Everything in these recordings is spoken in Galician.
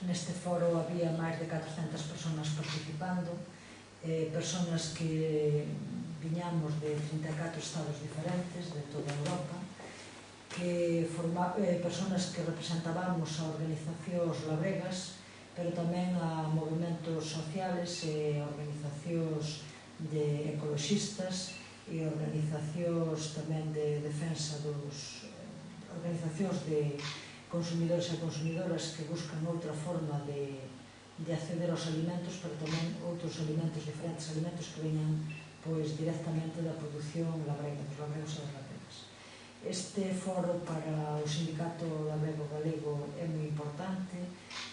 Neste foro había máis de 400 persoas participando, persoas que viñamos de 34 estados diferentes de toda Europa, persoas que representábamos a organizacións labregas, pero tamén a movimentos sociales e organizacións de ecologistas e organizacións tamén de defensa dos organizacións de consumidores e consumidoras que buscan outra forma de acceder aos alimentos, pero tamén outros alimentos, diferentes alimentos que veñan directamente da produción labrega, dos labregos e das labregas. Este foro para o Sindicato Labrego Galego é moi importante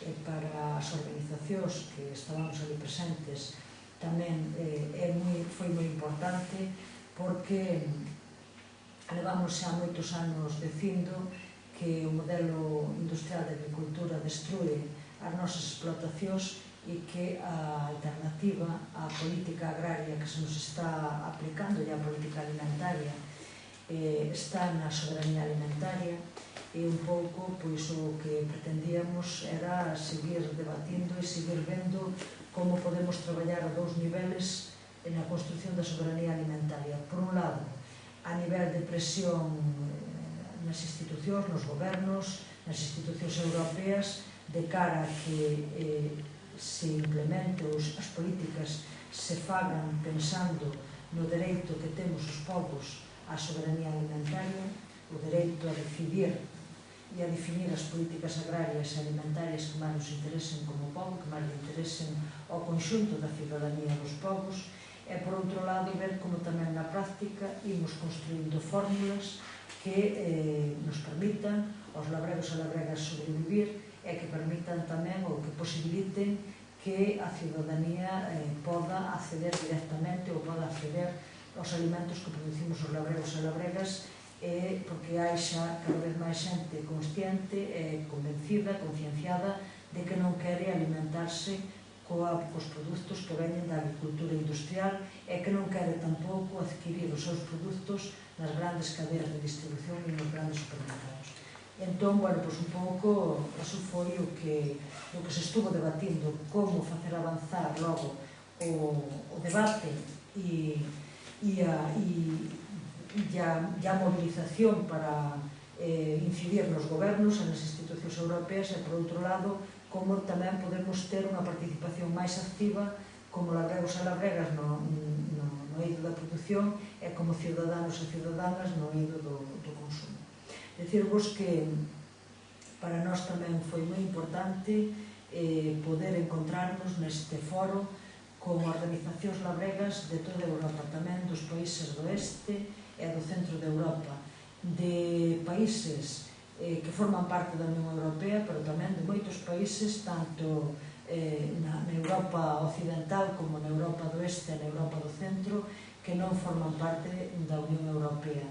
e para as organizacións que estábamos ali presentes tamén foi moi importante porque levamos xa moitos anos dicindo que o modelo industrial de agricultura destrue as nosas explotacións e que a alternativa á política agraria que se nos está aplicando e a política alimentaria está na soberanía alimentaria e un pouco o que pretendíamos era seguir debatindo e seguir vendo como podemos traballar a dous niveles na construción da soberanía alimentaria. Por un lado, a nivel de presión nas institucións, nos gobernos, nas institucións europeas, de cara a que se implementen as políticas se fagan pensando no dereito que temos os povos á soberanía alimentaria, o dereito a decidir e a definir as políticas agrarias e alimentarias que máis nos interesen como povo, que máis interesen ao conxunto da cidadanía dos povos, e, por outro lado, ver como tamén na práctica imos construindo fórmulas que nos permitan aos labregos e labregas sobrevivir e que permitan tamén ou que posibiliten que a cidadanía poda acceder directamente ou poda acceder aos alimentos que producimos os labregos e labregas porque hai xa cada vez máis xente consciente e convencida, concienciada de que non quere alimentarse cos produtos que veñen da agricultura industrial e que non quere tampouco adquirir os seus produtos nas grandes cadeas de distribución e nos grandes supermercados. Entón, un pouco, eso foi o que se estuvo debatindo, como facer avanzar logo o debate e a movilización para incidir nos gobernos e nas institucións europeas e, por outro lado, como tamén podemos ter unha participación máis activa como labregos e labregas no eido da produción e como ciudadanos e ciudadanas no eido do consumo. Decirvos que para nós tamén foi moi importante poder encontrarnos neste foro con organizacións labregas de toda Europa, tamén dos países do oeste e do centro de Europa, de países que forman parte da Unión Europea, pero tamén de moitos países, tanto na Europa occidental como na Europa do Oeste e na Europa do Centro, que non forman parte da Unión Europea.